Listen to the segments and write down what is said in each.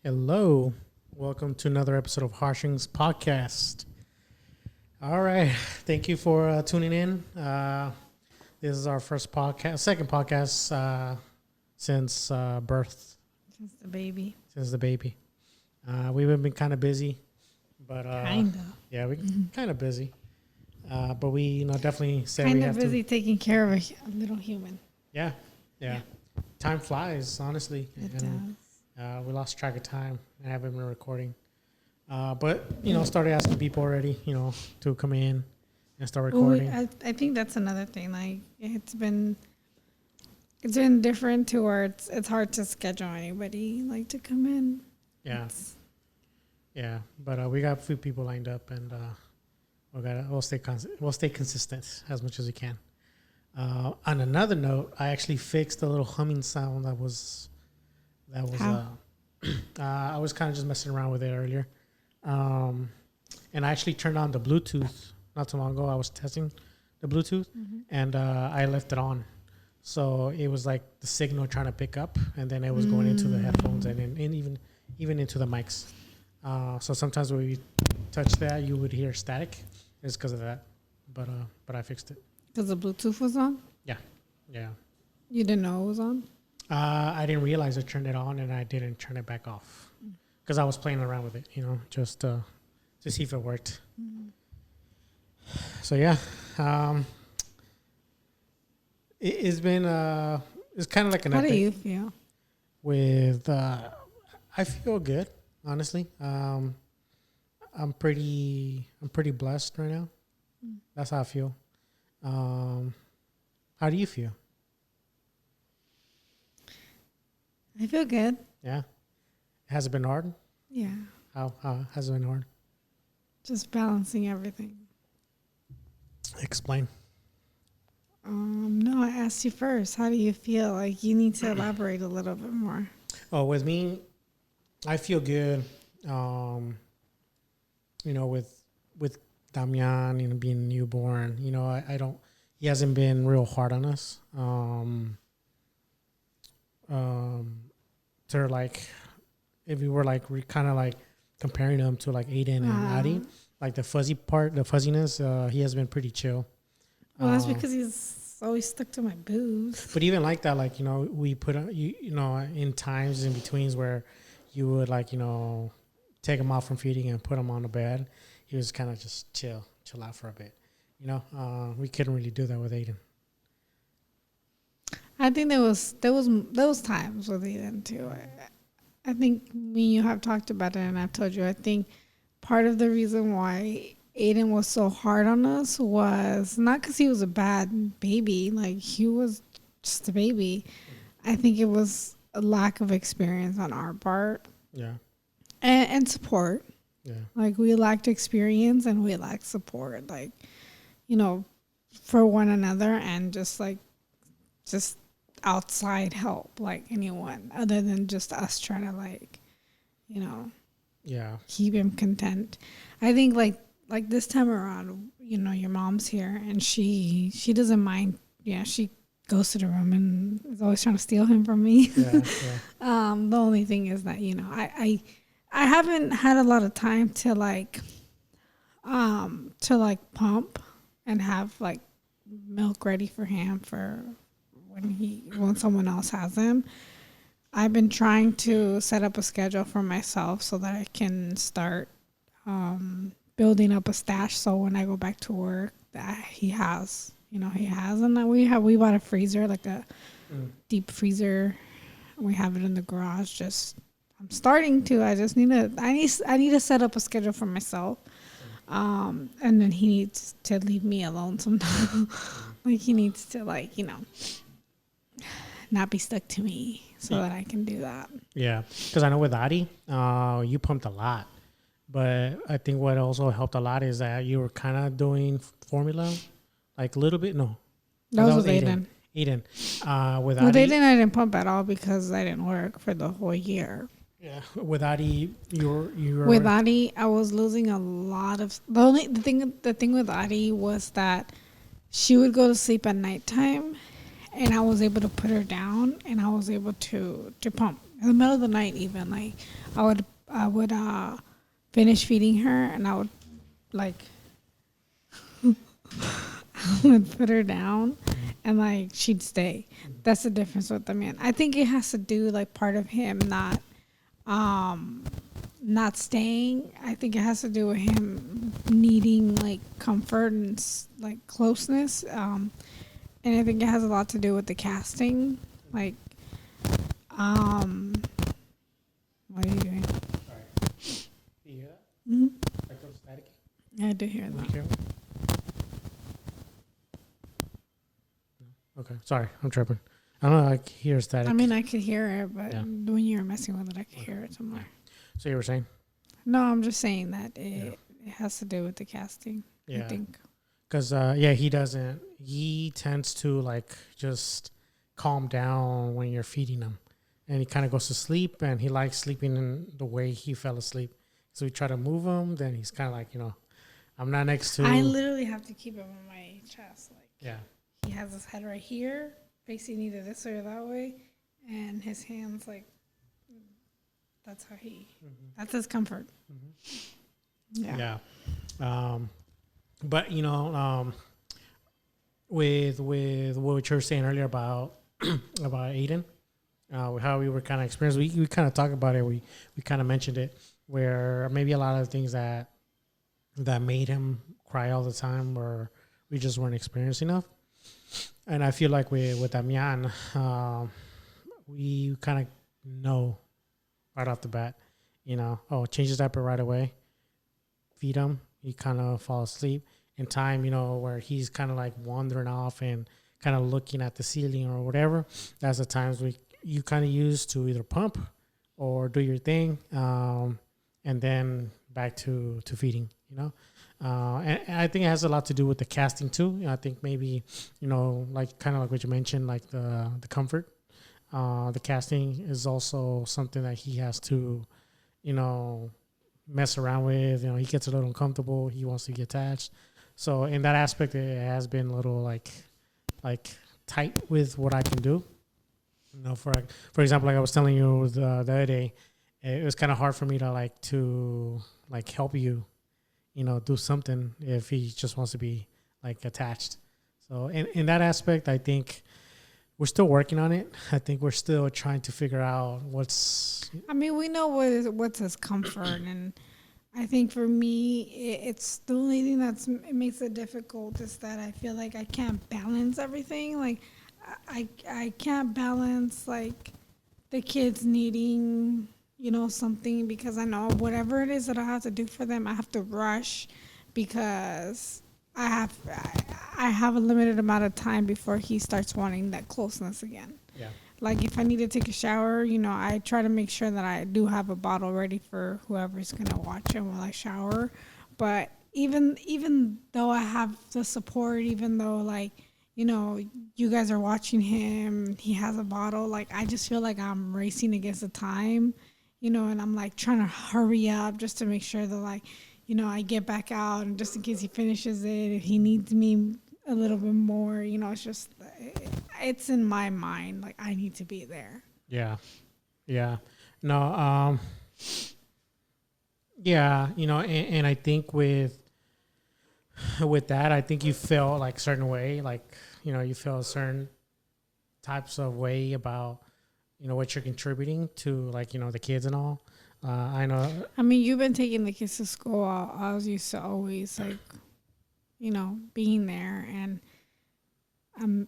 Hello. Welcome to another episode of Harshing's podcast. All right. Thank you for tuning in. This is our second podcast since birth, Since the baby. since the baby. We've been kind of busy, but Kinda. yeah, we kind of busy. But we, definitely said we Kinda have busy taking care of a little human. Yeah. Time flies, honestly. It And, does. we lost track of time. I haven't been recording. But, started asking people already, to come in and start Well, recording. I think that's another thing. Like it's been different to where it's hard to schedule anybody like to come in. Yeah. It's- Yeah. But we got a few people lined up and we'll stay consistent as much as we can. On another note, I actually fixed the little humming sound that was How? I was kind of just messing around with it earlier. And I actually turned on the Bluetooth not too long ago. I was testing the Bluetooth and I left it on. So it was like the signal trying to pick up and then it was going into the headphones and even into the mics. So sometimes when we touch that, you would hear static. It's because of that. But I fixed it. Because the Bluetooth was on? Yeah. You didn't know it was on? I didn't realize I turned it on and I didn't turn it back off because I was playing around with it, just to see if it worked. So yeah, it's been it's kind of like an How do update you feel? with I feel good, honestly. I'm pretty blessed right now. That's how I feel. How do you feel? I feel good. Yeah, has it been hard? Yeah. How has it been hard? Just balancing everything. Explain. No, I asked you first. How do you feel? Like you need to elaborate a little bit more. Oh, with me, I feel good. With Damian, being newborn, I don't. He hasn't been real hard on us. To like, if we were like, we kind of like comparing him to like Aiden and Addie, like the fuzziness. He has been pretty chill. Well, that's because he's always stuck to my boobs. But even like that, like, we put, in times in betweens where you would like, take him out from feeding and put him on the bed. He was kind of just chill out for a bit. We couldn't really do that with Aiden. I think there was times with Aiden too. I think me and you have talked about it, and I've told you. I think part of the reason why Aiden was so hard on us was not because he was a bad baby. Like he was just a baby. I think it was a lack of experience on our part. Yeah. And support. Yeah. Like we lacked experience and we lacked support. Like, for one another and just outside help, like anyone other than just us trying to Yeah. keep him content. I think like this time around, your mom's here and she doesn't mind. Yeah, she goes to the room and is always trying to steal him from me. Yeah. The only thing is that I haven't had a lot of time to pump and have like milk ready for him for when someone else has him. I've been trying to set up a schedule for myself so that I can start building up a stash. So when I go back to work, that he has, and we bought a freezer, like a deep freezer. We have it in the garage. I'm starting to. I need to set up a schedule for myself. And then he needs to leave me alone sometimes. Like he needs to not be stuck to me so that I can do that. Yeah. Because I know with Addie, you pumped a lot. But I think what also helped a lot is that you were kind of doing formula, like a little bit. No. That was with Aiden. Aiden. With With Addie. Aiden, I didn't pump at all because I didn't work for the whole year. Yeah. With Addie, you were. With Addie, I was losing a lot of. The thing with Addie was that she would go to sleep at nighttime, and I was able to put her down, and I was able to pump In the middle of the night, even like I would finish feeding her, and I would like I would put her down, and like she'd stay. That's the difference with the man. I think it has to do like part of him not staying. I think it has to do with him needing like comfort and like closeness. And I think it has a lot to do with the casting. Like, what are you doing? Sorry. Do you hear that? Mm-hmm. Like those static? Yeah, I do hear that. No? Okay. Sorry, I'm tripping. I don't know. I hear static. I mean, I could hear it, but Yeah. when you were messing with it, I could hear it somewhere. So you were saying? No, I'm just saying that it has to do with the casting. I Yeah. think. Because he doesn't. He tends to like just calm down when you're feeding him, and he kind of goes to sleep, and he likes sleeping in the way he fell asleep. So we try to move him, then he's kind of like, I'm not next to. I literally have to keep him on my chest. Like, Yeah. he has his head right here, facing either this way or that way, and his hands like. That's how that's his comfort. Yeah. Yeah. But with what you were saying earlier about about Aiden, how we were kind of experienced, we kind of talked about it. We kind of mentioned it, where maybe a lot of things that made him cry all the time, or we just weren't experienced enough. And I feel like with Damian, we kind of know right off the bat, change his diaper right away, feed him, he kind of fall asleep. In time, where he's kind of like wandering off and kind of looking at the ceiling or whatever, that's the times you kind of use to either pump or do your thing, and then back to feeding, and I think it has a lot to do with the casting too. I think maybe, like kind of like what you mentioned, like the comfort. The casting is also something that he has to, mess around with. He gets a little uncomfortable. He wants to get attached. So in that aspect, it has been a little like tight with what I can do. For example, like I was telling you the other day, it was kind of hard for me to help you, do something if he just wants to be like attached. So in that aspect, I think we're still working on it. I think we're still trying to figure out what's. I mean, we know what's his comfort, and I think for me, it's the only thing it makes it difficult is that I feel like I can't balance everything. Like, I can't balance like the kids needing something, because I know whatever it is that I have to do for them, I have to rush, because I have a limited amount of time before he starts wanting that closeness again. Yeah. Like if I need to take a shower, I try to make sure that I do have a bottle ready for whoever's gonna watch him while I shower. But even though I have the support, even though you guys are watching him, he has a bottle, like I just feel like I'm racing against the time, and I'm like trying to hurry up just to make sure that I get back out, and just in case he finishes it, if he needs me a little bit more, it's just, it's in my mind, like I need to be there. Yeah. Yeah. No, yeah, and I think with that, I think you feel like a certain way, like, you feel a certain types of way about, what you're contributing to, like, the kids and all. I know. I mean, you've been taking the kids to school. I was used to always being there, and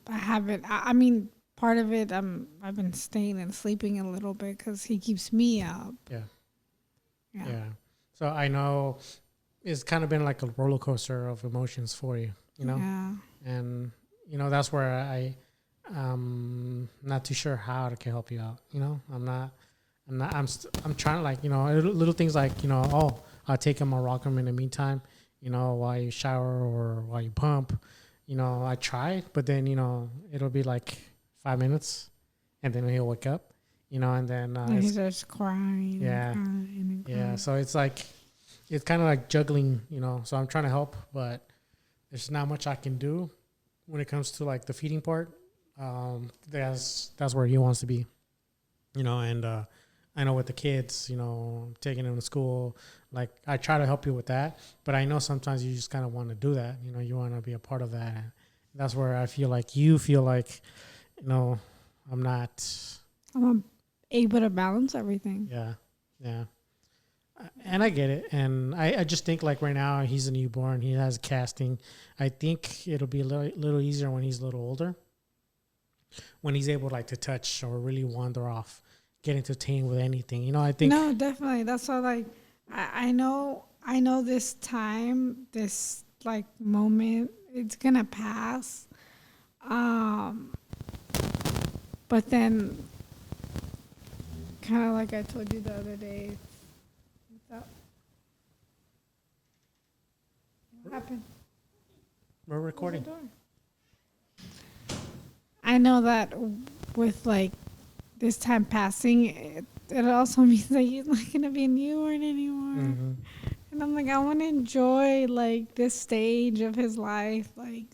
I haven't. I mean, part of it, I've been staying and sleeping a little bit because he keeps me up. Yeah. So I know it's kind of been like a roller coaster of emotions for you, Yeah. and that's where I'm not too sure how I can help you out. I'm trying to little things like, I'll take him, I'll rock him in the meantime, while you shower or while you pump, I try, but then, it'll be like 5 minutes and then he'll wake up, and then, he starts crying. Yeah. And yeah. crying. So it's kind of like juggling, so I'm trying to help, but there's not much I can do when it comes to like the feeding part. That's where he wants to be. And I know with the kids, taking them to school, like I try to help you with that, but I know sometimes you just kind of want to do that. You want to be a part of that. And that's where I feel like you feel like, I'm not. I'm able to balance everything. Yeah. Yeah. And I get it. And I just think like right now he's a newborn. He has casting. I think it'll be a little easier when he's a little older. When he's able like to touch or really wander off, get entertained with anything. I think. No, definitely. That's why, like, I know this time, this like moment, it's gonna pass. But then, kind of like I told you the other day, what's up? What happened? We're recording. Close the door. I know that with like this time passing, it also means that he's not gonna be a newborn anymore. Mm-hmm. And I'm like, I want to enjoy like this stage of his life, like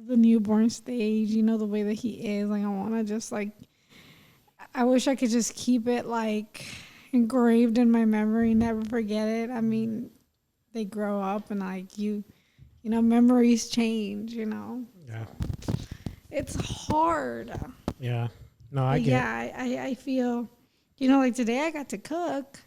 the newborn stage. The way that he is. Like, I want to just like, I wish I could just keep it like engraved in my memory, never forget it. I mean, they grow up and like memories change. Yeah. It's hard. Yeah. No, I get. Yeah, I feel, like today I got to cook.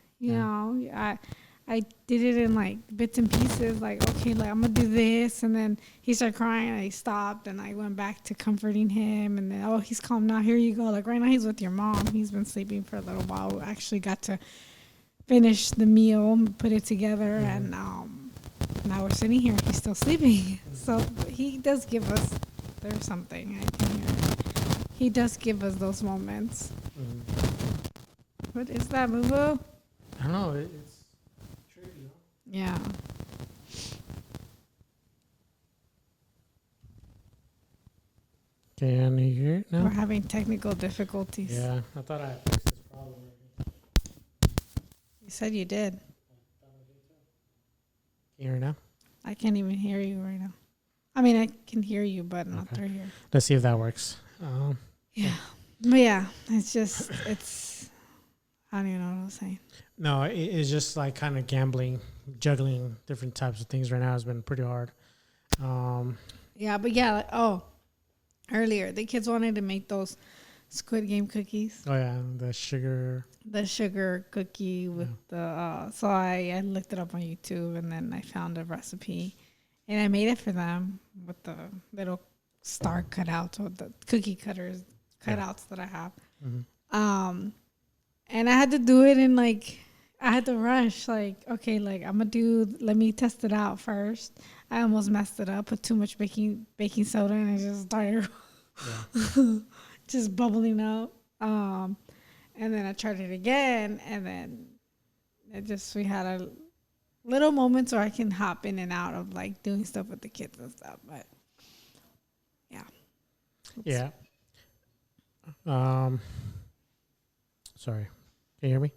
I did it in like bits and pieces. Like, okay, like I'm gonna do this, and then he started crying, and I stopped, and I went back to comforting him, and then he's calm now. Here you go. Like right now he's with your mom. He's been sleeping for a little while. We actually got to finish the meal, put it together, and now we're sitting here. He's still sleeping. So he does give us. There's something I can hear. He does give us those moments. What is that, Boo Boo? I don't know. It's tricky. Yeah. Can you hear it now? We're having technical difficulties. Yeah, I thought I fixed this problem. You said you did. Can you hear it now? I can't even hear you right now. I mean, I can hear you, but not through here. Let's see if that works. Yeah. But yeah, it's I don't even know what I was saying. No, it's just like kind of gambling, juggling different types of things right now has been pretty hard. Yeah, but yeah, earlier, the kids wanted to make those Squid Game cookies. Oh, yeah, the sugar Cookie with the... so I looked it up on YouTube, and then I found a recipe. And I made it for them with the little star cutouts or the cookie cutters cutouts that I have. Mm-hmm. And I had to do it in I had to rush. Like, okay, like let me test it out first. I almost messed it up. Put too much baking soda, and it just started just bubbling up. And then I tried it again, and then we had a little moments where I can hop in and out of like doing stuff with the kids and stuff. But yeah. Yeah. Sorry. Can you hear me?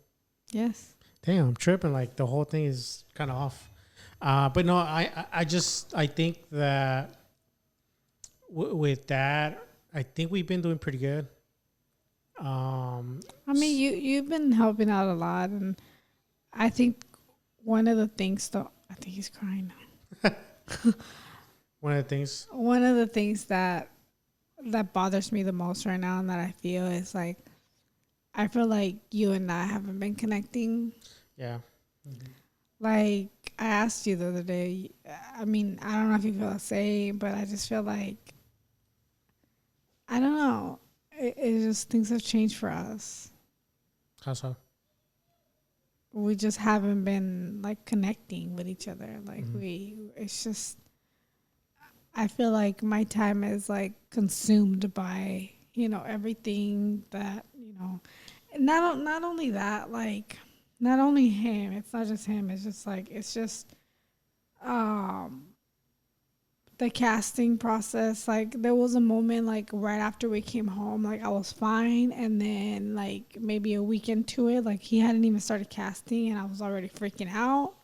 Yes. Damn, I'm tripping. Like the whole thing is kind of off. But no, I think that with that, I think we've been doing pretty good. I mean, you've been helping out a lot, and I think one of the things, though, I think he's crying now. One of the things that bothers me the most right now, and that I feel is like, I feel like you and I haven't been connecting. Yeah. Mm-hmm. Like I asked you the other day. I mean, I don't know if you feel the same, but I just feel like, I don't know. It just, things have changed for us. How so? We just haven't been like connecting with each other. Like it's just, I feel like my time is like consumed by, everything that, not only that, like not only him, it's not just him. It's just like, the casting process. Like there was a moment like right after we came home, like I was fine, and then like maybe a week into it, like he hadn't even started casting and I was already freaking out.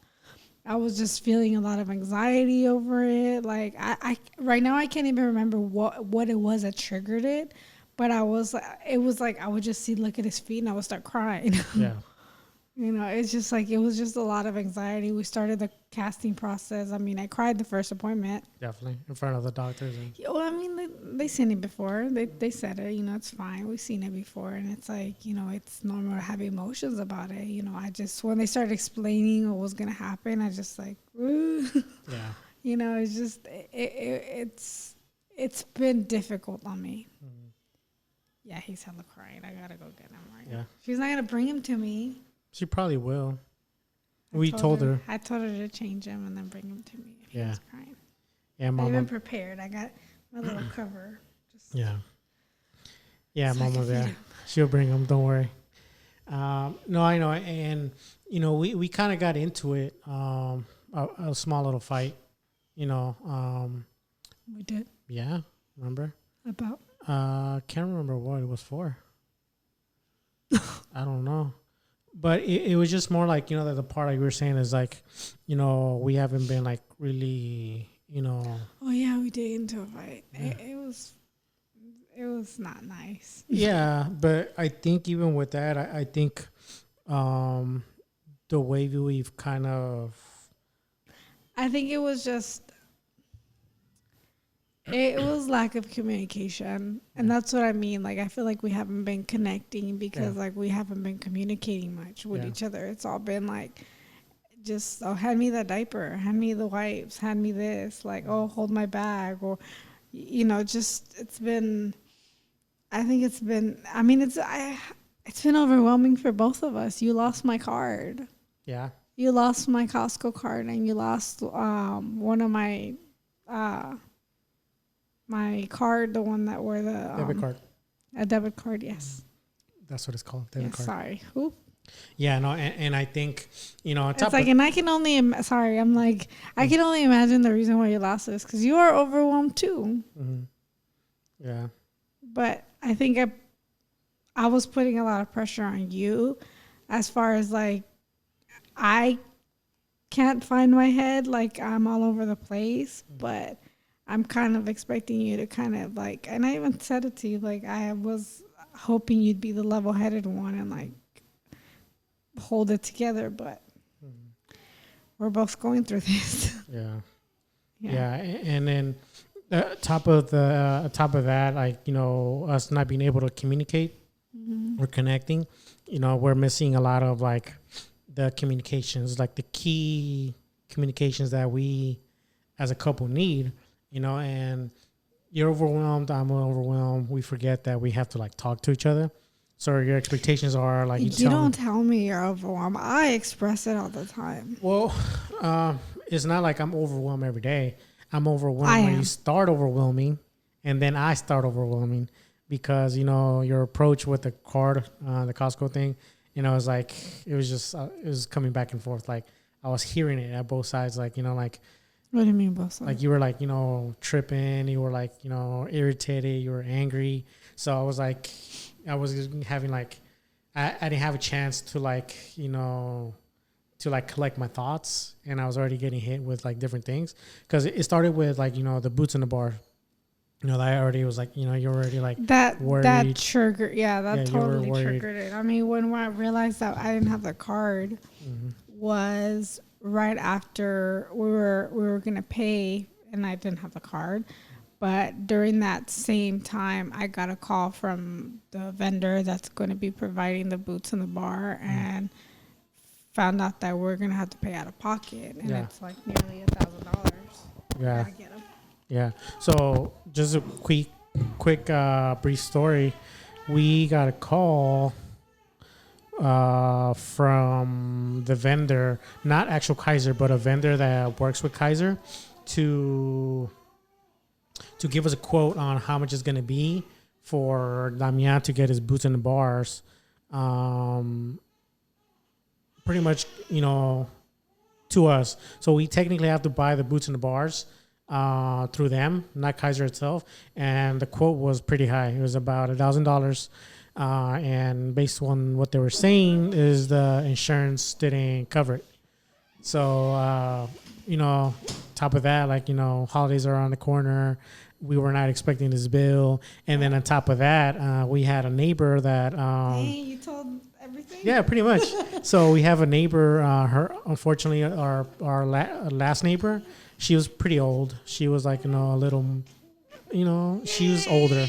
I was just feeling a lot of anxiety over it. Like I right now I can't even remember what it was that triggered it, But it was like I would just look at his feet and I would start crying. Yeah. You know, it's just like it was just a lot of anxiety. We started the casting process. I mean, I cried the first appointment. Definitely in front of the doctors. And Well, I mean, they seen it before. They said it. You know, it's fine. We've seen it before, and it's like, you know, it's normal to have emotions about it. You know, I just when they started explaining what was gonna happen, I just like, ooh. yeah. You know, it's just it's been difficult on me. Mhm. Yeah, he's hella crying. I gotta go get him right Yeah. now. She's not gonna bring him to me. She probably will. I We told her. I told her to change him and then bring him to me if he Yeah. was crying. Yeah, I Mama. even prepared. I got my little cover. Just Yeah. Yeah, so I Mama can feed there. him. She'll bring them. Don't worry. No, I know. And, you know, we kind of got into it, a small little fight, you know. We did Yeah, remember? about. Can't remember what it was for. I don't know. But it was just more like, you know, that the part like you were saying is like, you know, we haven't been like really, you know. Oh yeah, we did into a fight. Yeah. It was not nice. Yeah, but I think even with that, I think the way we've kind of. I think it was just. It was lack of communication, and that's what I mean. Like, I feel like we haven't been connecting because, Yeah. like, we haven't been communicating much with Yeah. each other. It's all been like, just hand me that diaper, hand me the wipes, hand me this. Like, oh, hold my bag, or, you know, just it's been. I think it's been. I mean, it's been overwhelming for both of us. You lost my card. Yeah. You lost my Costco card, and you lost one of my. My card, the one that were the Debit card. a debit card, yes. That's what it's called. Debit Yes, card. sorry. Who? Yeah, no, and I think, you know, on It's top like, of, and I can only sorry. I'm like, I can only imagine the reason why you lost this because you are overwhelmed too. Mhm. Yeah. But I think I was putting a lot of pressure on you, as far as like, I can't find my head. Like I'm all over the place, but I'm kind of expecting you to kind of like, and I even said it to you, like I was hoping you'd be the level-headed one and like hold it together, but we're both going through this. Yeah. Yeah. And then top of that, like, you know, us not being able to communicate or connecting, you know, we're missing a lot of like the communications, like the key communications that we as a couple need, you know, and you're overwhelmed, I'm overwhelmed. We forget that we have to like talk to each other. So your expectations are like You don't tell me you're overwhelmed. I express it all the time. Well, it's not like I'm overwhelmed every day. I'm overwhelmed I when am. you start overwhelming, and then I start overwhelming because, you know, your approach with the card, the Costco thing, you know, it's like it was just it was coming back and forth. Like I was hearing it at both sides. Like, you know, like What do you mean both sides? like you were like, you know, tripping. You were like, you know, irritated. You were angry. So I was like, I was having like, I didn't have a chance to like, you know, to like collect my thoughts, and I was already getting hit with like different things because it started with like, you know, the boots in the bar. You know, that I already was like, you know, you're already like that worried. triggered. Yeah, that Yeah, you were totally worried. triggered it. I mean, when I realized that I didn't have the card, was right after we were gonna pay, and I didn't have the card. But during that same time, I got a call from the vendor that's going to be providing the boots in the bar, and found out that we're going to have to pay out of pocket, and Yeah. it's like nearly $1,000. Yeah. Gotta get 'em. Yeah. So just a quick brief story. We got a call from the vendor, not actual Kaiser, but a vendor that works with Kaiser, to give us a quote on how much it's going to be for Damian to get his boots in the bars. Pretty much, you know, to us. So we technically have to buy the boots in the bars through them, not Kaiser itself. And the quote was pretty high. It was about $1,000. And based on what they were saying is the insurance didn't cover it. So, you know, top of that, like, you know, holidays are around the corner. we were not expecting this bill. And then on top of that, we had a neighbor that Hey, you told everything? yeah, pretty much. So we have a neighbor. Her, unfortunately, our last neighbor, she was pretty old. She was like, a little, she was older.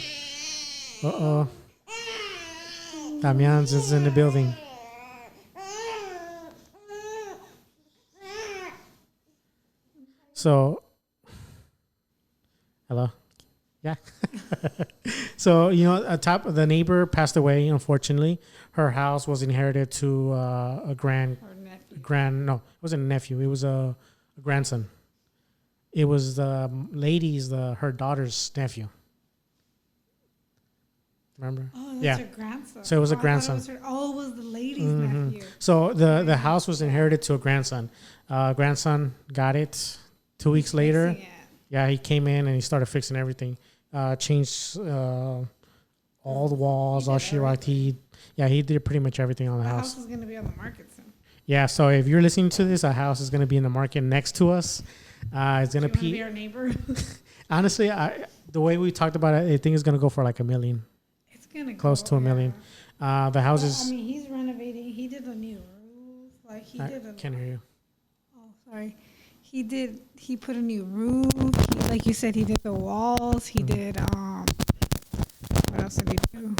Damian's is in the building. So, hello. Yeah. So, the neighbor passed away, unfortunately. Her house was inherited to a no, it wasn't a nephew. It was a grandson. It was the lady's, her daughter's nephew. Remember? Oh, that's Yeah. her grandson. So it was a I thought grandson. it was the lady's nephew. So the house was inherited to a grandson. Grandson got it 2 weeks later. Fixing it. Yeah, he came in and he started fixing everything. Changed all the walls, all sheetrock. He did pretty much everything on the The house. house is going to be on the market soon. Yeah, so if you're listening to this, a house is going to be in the market next to us. It's going to be our neighbor. Honestly, the way we talked about it, I think it's going to go for like $1 million. It's going to Close to $1 million. The house is. I mean, he's renovating. He did a new roof. Like he I did a. can't hear you. Oh, sorry. He put a new roof. Like you said, he did the walls. He did what else did he do?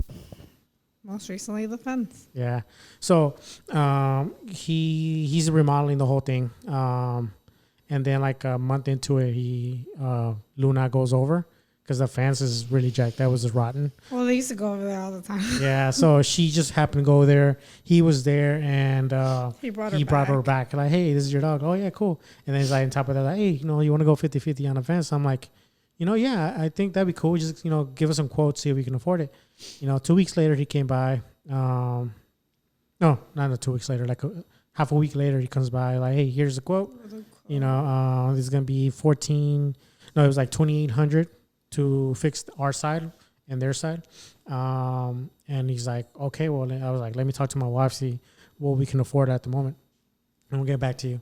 Most recently, the fence. Yeah. So he's remodeling the whole thing. And then like a month into it, Luna goes over because the fence is really jacked. That was rotten. Well, they used to go over there all the time. Yeah. So she just happened to go there. He was there and He brought her back. Like, hey, this is your dog. Oh, yeah, cool. And then he's like on top of that, like, hey, you want to go 50-50 on the fence? I'm like, yeah, I think that'd be cool. Just, give us some quotes, see if we can afford it. 2 weeks later, he came by. No, not 2 weeks later. Like half a week later, he comes by. Like, hey, here's the quote. This is gonna be it was like $2,800 to fix our side and their side. And he's like, okay, well, I was like, let me talk to my wife, see what we can afford at the moment, and we'll get back to you.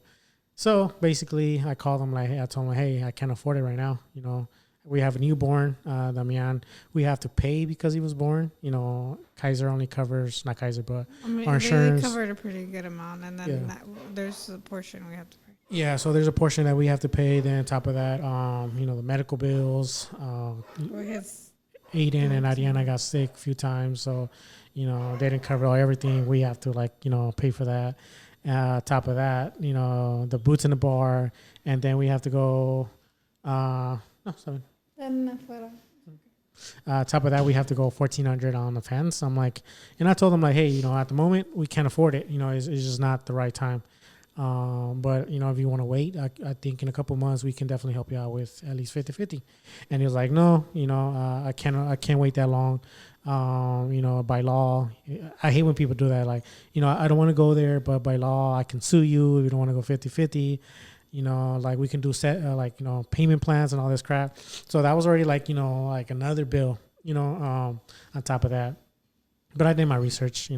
So basically, I called him I told him, hey, I can't afford it right now. We have a newborn, Damian. We have to pay because he was born. Kaiser only covers, not Kaiser, but our insurance. They covered a pretty good amount, and then there's a portion we have to pay. Yeah, so there's a portion that we have to pay. Then on top of that, the medical bills. Aiden and Ariana got sick a few times, so they didn't cover everything. We have to pay for that. Top of that, the boots in the bar, and then we have to go. Seven. Top of that, we have to go $1,400 on the fence. I'm like, and I told them like, hey, at the moment we can't afford it. It's just not the right time. But if you want to wait, I think in a couple months we can definitely help you out with at least 50-50. And he was like, no, I can't wait that long. By law, I hate when people do that. Like, I don't want to go there, but by law I can sue you if you don't want to go 50-50. Like we can do payment plans and all this crap. So that was already like another bill, on top of that. But I did my research,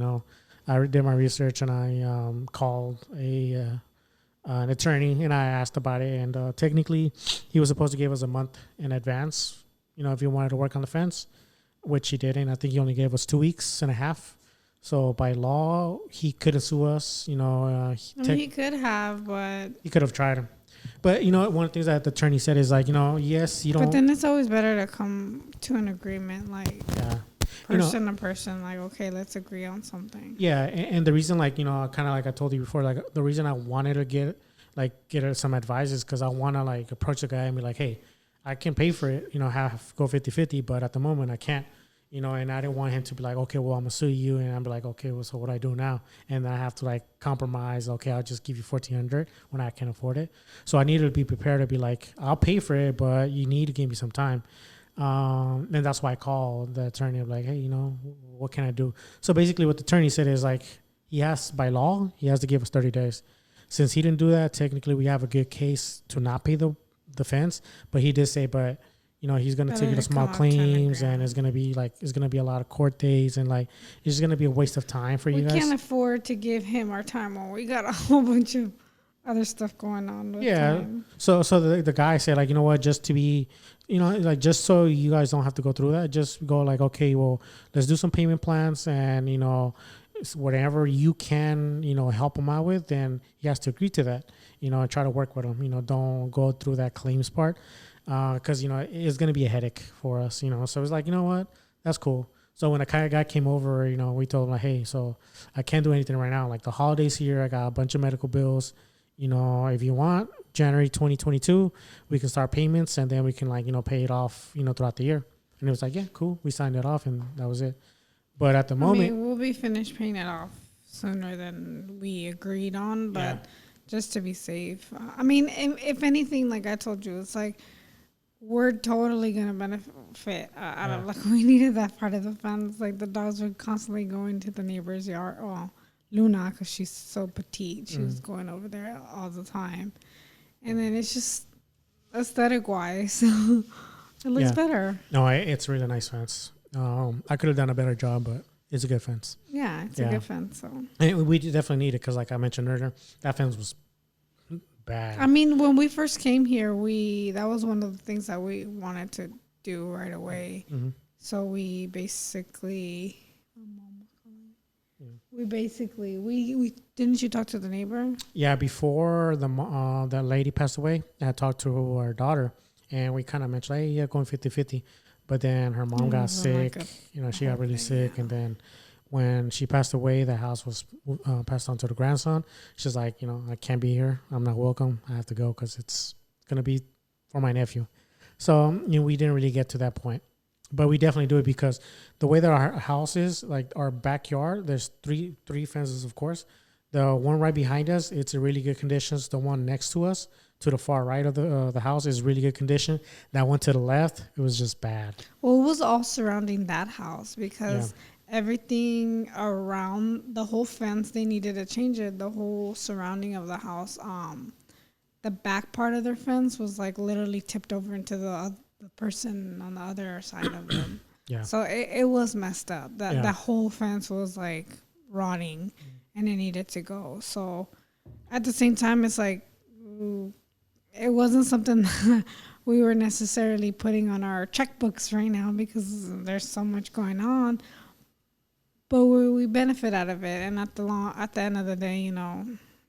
I did my research and I called an attorney and I asked about it. And technically, he was supposed to give us a month in advance, if he wanted to work on the fence, which he didn't. I think he only gave us 2 weeks and a half. So by law, he couldn't sue us. He could have, but he could have tried him. But one of the things that the attorney said is like, yes, you don't. But then it's always better to come to an agreement, like person to person. Like, okay, let's agree on something. Yeah, and the reason, kind of like I told you before, like the reason I wanted to get some advice is because I want to approach the guy and be like, hey, I can pay for it, go 50-50, but at the moment I can't. And I didn't want him to be like, okay, well, I'm going to sue you. And I'm like, okay, well, so what do I do now? And then I have to compromise. Okay, I'll just give you $1,400 when I can't afford it. So I needed to be prepared to be like, I'll pay for it, but you need to give me some time. And that's why I called the attorney. I'm like, hey, what can I do? So basically what the attorney said is by law, he has to give us 30 days. Since he didn't do that, technically we have a good case to not pay the fence. But he did say, but he's going to take it to small claims and it's going to be a lot of court days and it's just going to be a waste of time for you guys. We can't afford to give him our time when we got a whole bunch of other stuff going on with Yeah. time. So the guy said, like, you know what, just to be, like, just so you guys don't have to go through that, just go like, okay, well, let's do some payment plans, and whatever you can, help him out with, then he has to agree to that. And try to work with him. Don't go through that claims part, because it's gonna be a headache for us. So it's like, you know what, that's cool. So when a guy came over, we told him like, hey, so I can't do anything right now. Like, the holidays here, I got a bunch of medical bills. If you want, January 2022, we can start payments, and then we can, like, pay it off, throughout the year. And it was like, yeah, cool. We signed it off, and that was it. But at the moment, We'll be finished paying it off sooner than we agreed on, but Yeah. just to be safe. If anything, like I told you, it's like we're totally gonna benefit out of, like, we needed that part of the fence. Like, the dogs were constantly going to the neighbor's yard. Well, Luna, because she's so petite, she was going over there all the time, and then it's just aesthetic wise, it looks Yeah. better. no, it's a really nice fence. I could have done a better job, but it's a good fence. Yeah, it's Yeah. a good fence. So And we definitely need it because, like I mentioned earlier, that fence was bad. when we first came here, that was one of the things that we wanted to do right away. Mhm. So we basically, we didn't you talk to the neighbor? Yeah, before the lady passed away, I talked to her daughter, and we kind of mentioned, hey, yeah, going 50-50. But then her mom got It was like sick. a She got whole really thing, sick, and then when she passed away, the house was passed on to the grandson. She's like, I can't be here. I'm not welcome. I have to go because it's gonna be for my nephew. So we didn't really get to that point, but we definitely do it because the way that our house is, like our backyard, there's three fences, of course. The one right behind us, it's in really good conditions. The one next to us, to the far right of the house, is really good condition. That one to the left, it was just bad. Well, it was all surrounding that house because everything around the whole fence, they needed to change it. The whole surrounding of the house, the back part of their fence was like literally tipped over into the person on the other side of them. Yeah. So it was messed up. That Yeah. that whole fence was like rotting, and it needed to go. So at the same time, it's like it wasn't something that we were necessarily putting on our checkbooks right now because there's so much going on. But we benefit out of it, and at the end of the day,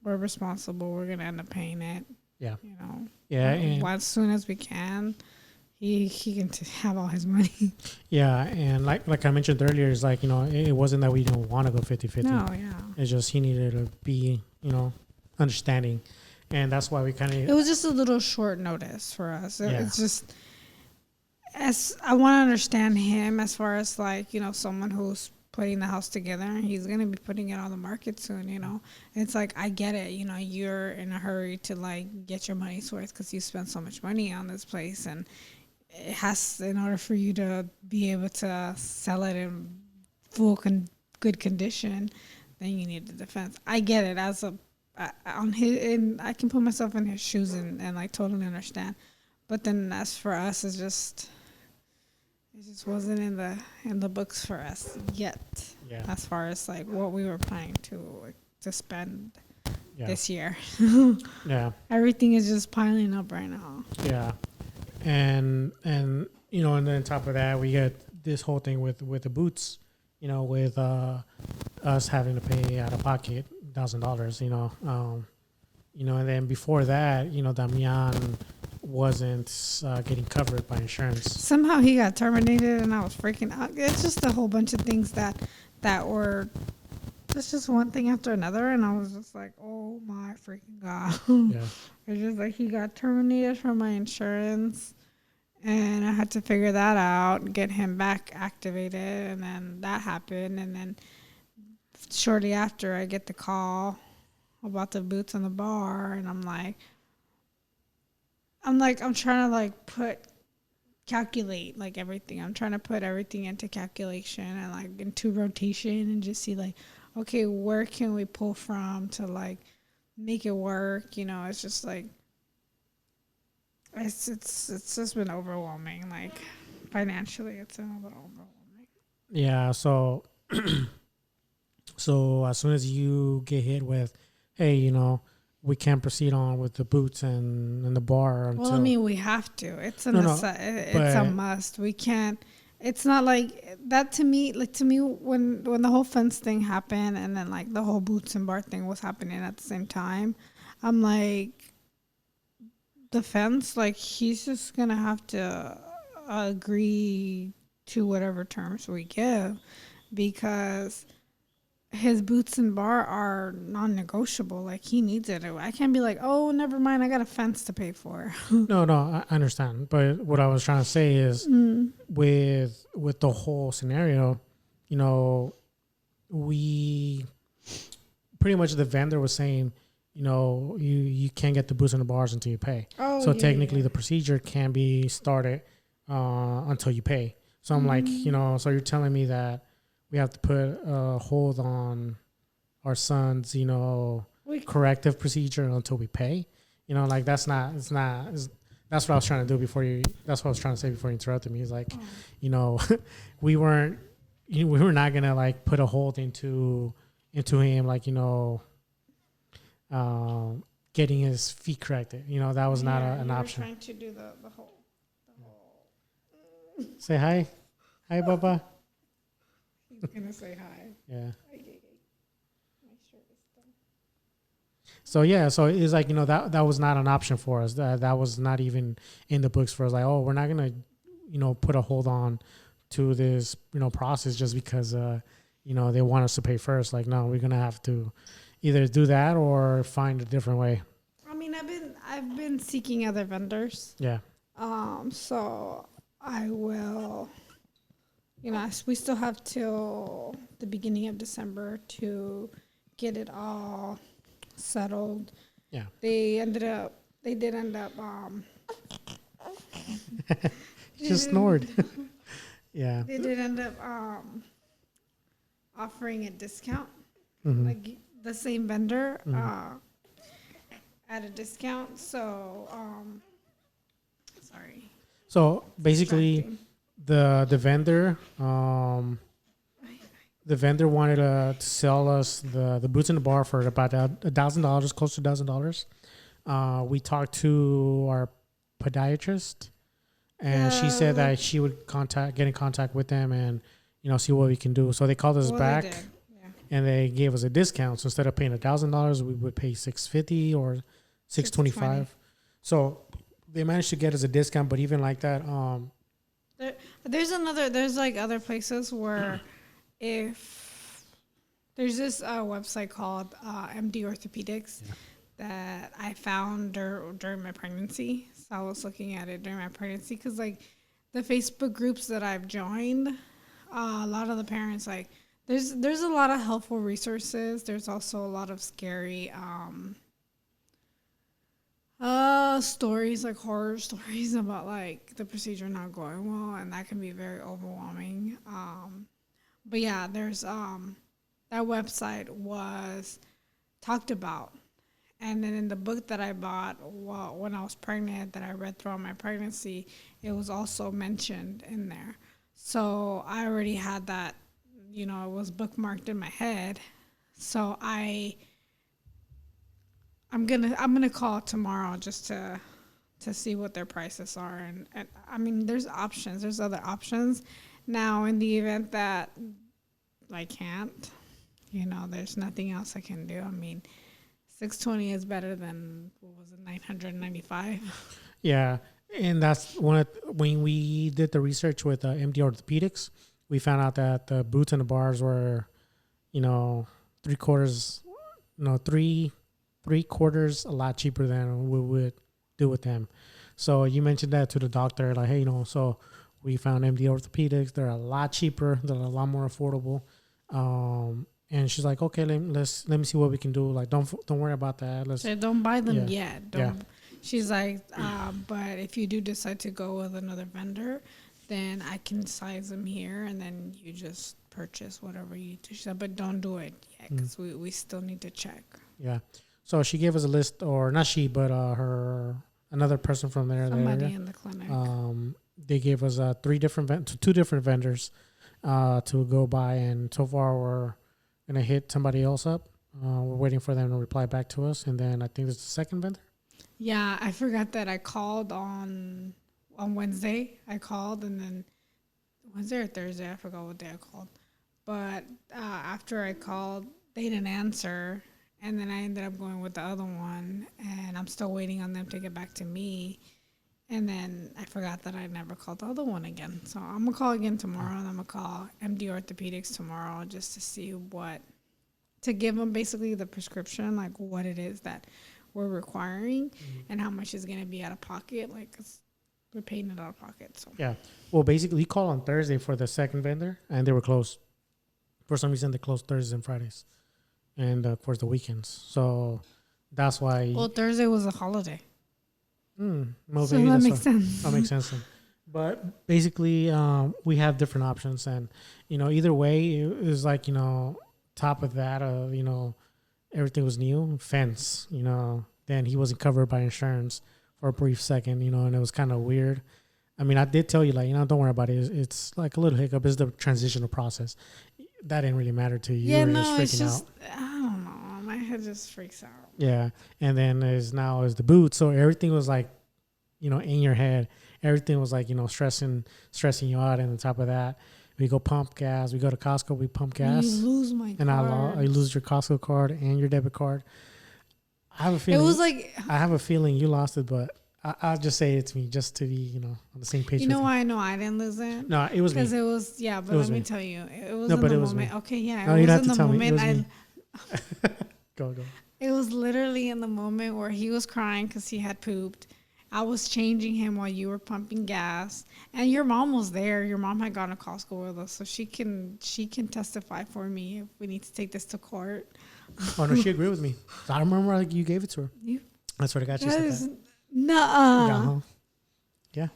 we're responsible. We're gonna end up paying it. Yeah. Yeah, And as soon as we can. He can have all his money. yeah, and like I mentioned earlier, it's like, it wasn't that we don't want to go 50-50. No, yeah. It's just he needed to be, understanding. And that's why we kind It of, was just a little short notice for us. Yeah. It's just, as I want to understand him as far as like, someone who's putting the house together. He's going to be putting it on the market soon. It's like, I get it. You're in a hurry to like get your money's worth because you spent so much money on this place, and it has, in order for you to be able to sell it in good condition, then you need the defense. I get it. And I can put myself in his shoes and like totally understand. But then as for us, it just wasn't in the books for us yet. Yeah. As far as like what we were planning to spend this year. Yeah. Everything is just piling up right now. Yeah. And and then on top of that, we get this whole thing with the boots, with us having to pay out of pocket $1,000, and then before that, Damian wasn't getting covered by insurance. Somehow he got terminated, and I was freaking out. It's just a whole bunch of things that were. It's just one thing after another, and I was just like, "Oh my freaking god!" Yeah. It's just like he got terminated from my insurance, and I had to figure that out, get him back activated, and then that happened, and then shortly after, I get the call about the boots in the bar, and I'm trying to like calculate like everything. I'm trying to put everything into calculation and like into rotation and just see like, okay, where can we pull from to like make it work? It's just like it's just been overwhelming. Like financially, it's been a little overwhelming. Yeah. So so as soon as you get hit with, hey, we can't proceed on with the boots and the bar until. Well, I mean, we have to. It's a it's a but- must. We can't. It's not like that to me. Like to me, when the whole fence thing happened, and then like the whole boots and bar thing was happening at the same time, I'm like, the fence, like he's just gonna have to agree to whatever terms we give, because his boots and bar are non-negotiable. Like he needs it. I can't be like, oh, never mind, I got a fence to pay for. No, I understand. But what I was trying to say is, with the whole scenario, you know, we pretty much, the vendor was saying, you know, you can't get the boots and the bars until you pay. Oh, So technically, the procedure can be started until you pay. So I'm like, you know, so you're telling me that we have to put a hold on our son's, you know, corrective procedure until we pay. You know, like that's what I was trying to do before you. That's what I was trying to say before you interrupted me. Is like, you know, we were not gonna like put a hold into him, like, you know, getting his feet corrected. You know, that was not an option. Trying to do the whole. Say hi, Bubba. He's gonna say hi. Yeah. My shirt is done. So yeah, so it's like, you know, that was not an option for us. That was not even in the books for us. Like, oh, we're not gonna, you know, put a hold on to this, you know, process just because you know, they want us to pay first. Like, no, we're gonna have to either do that or find a different way. I mean, I've been seeking other vendors. Yeah. So I will. You know, we still have till the beginning of December to get it all settled. Yeah. They did end up. Just snored. Yeah. They did end up offering a discount, like the same vendor at a discount. So, sorry. So basically, the vendor wanted to sell us the boots in the bar for about $1,000, close to $1,000. We talked to our podiatrist, and she said that she would get in contact with them and, you know, see what we can do. So they called us back, and they gave us a discount. So instead of paying $1,000, we would pay $650 or $625. So they managed to get us a discount, but even like that, there's like other places where if there's this website called MD Orthopedics that I found during my pregnancy. So I was looking at it during my pregnancy because like the Facebook groups that I've joined, a lot of the parents, like there's a lot of helpful resources. There's also a lot of scary stories, like horror stories about like the procedure not going well, and that can be very overwhelming. But yeah, there's that website was talked about, and then in the book that I bought when I was pregnant, that I read throughout my pregnancy, it was also mentioned in there. So I already had that, you know, it was bookmarked in my head. So I'm gonna call tomorrow just to see what their prices are, and I mean there's other options. Now in the event that I can't, you know, there's nothing else I can do. I mean, $620 is better than $995. Yeah, and that's when we did the research with MD Orthopedics, we found out that the boots and the bars were, you know, three quarters a lot cheaper than we would do with them. So you mentioned that to the doctor, like, hey, you know, so we found MD Orthopedics. They're a lot cheaper. They're a lot more affordable. And she's like, okay, let me see what we can do. Like, don't worry about that. Don't buy them yet. She's like, but if you do decide to go with another vendor, then I can size them here, and then you just purchase whatever you do. She said, but don't do it yet because we still need to check. Yeah. So she gave us a list, or not she, but another person from there. Somebody in the clinic. They gave us two different vendors to go by, and so far we're gonna hit somebody else up. We're waiting for them to reply back to us, and then I think there's the second vendor. Yeah, I forgot that I called on Wednesday. I called, and then Wednesday or Thursday, I forgot what day I called. But after I called, they didn't answer, and then I ended up going with the other one, and I'm still waiting on them to get back to me. And then I forgot that I never called the other one again. So I'm going to call again tomorrow, and I'm going to call MD Orthopedics tomorrow just to see to give them basically the prescription, like what it is that we're requiring and how much is going to be out of pocket. Like, 'cause we're paying it out of pocket. So Yeah. Well, basically, we called on Thursday for the second vendor, and they were closed. For some reason, they closed Thursdays and Fridays, and of course the weekends. So that's why. well, Thursday was a holiday. Well, So maybe that that's makes why. sense. That makes sense then. But basically, we have different options, and either way, it was like top of that, everything was new. Fence, then he wasn't covered by insurance for a brief second, and it was kind of weird. I mean, I did tell you, like, don't worry about it. It's like a little hiccup. It's the transitional process. That didn't really matter to you. Yeah, You were no, it's freaking just, out. I don't know. My head just freaks out. Yeah, and then now is the boot. So everything was like, in your head. Everything was like, stressing you out. And on top of that, we go pump gas. We go to Costco. We pump gas. You lose my And card. I lose your Costco card and your debit card. I have a feeling. It was like, I have a feeling you lost it, but I'll just say it's me, just to be, on the same page. you know with why I know I didn't lose it? No, it was me. Because it was, yeah, but It was let me me. tell you, it was No, in but the it was moment. me. Okay, yeah, No, it you don't was have in to the tell me. It moment. was me. Go. It was literally in the moment where he was crying because he had pooped. I was changing him while you were pumping gas, and your mom was there. Your mom had gone to Costco with us, so she can testify for me if we need to take this to court. Oh no, she agreed with me. I remember like you gave it to her. You, That's what I got. She that said is, that. nuh-uh. Yeah,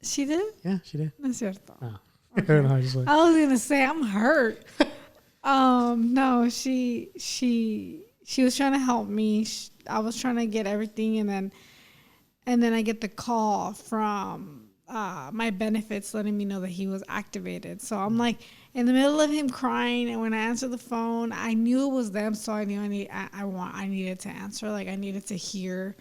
She did? yeah, she did. No es cierto. Oh. No, I just like, I was gonna say I'm hurt. No, she was trying to help me. I was trying to get everything, and then I get the call from my benefits letting me know that he was activated. So I'm like in the middle of him crying, and when I answered the phone, I knew it was them, so I knew I needed to answer. Like I needed to hear,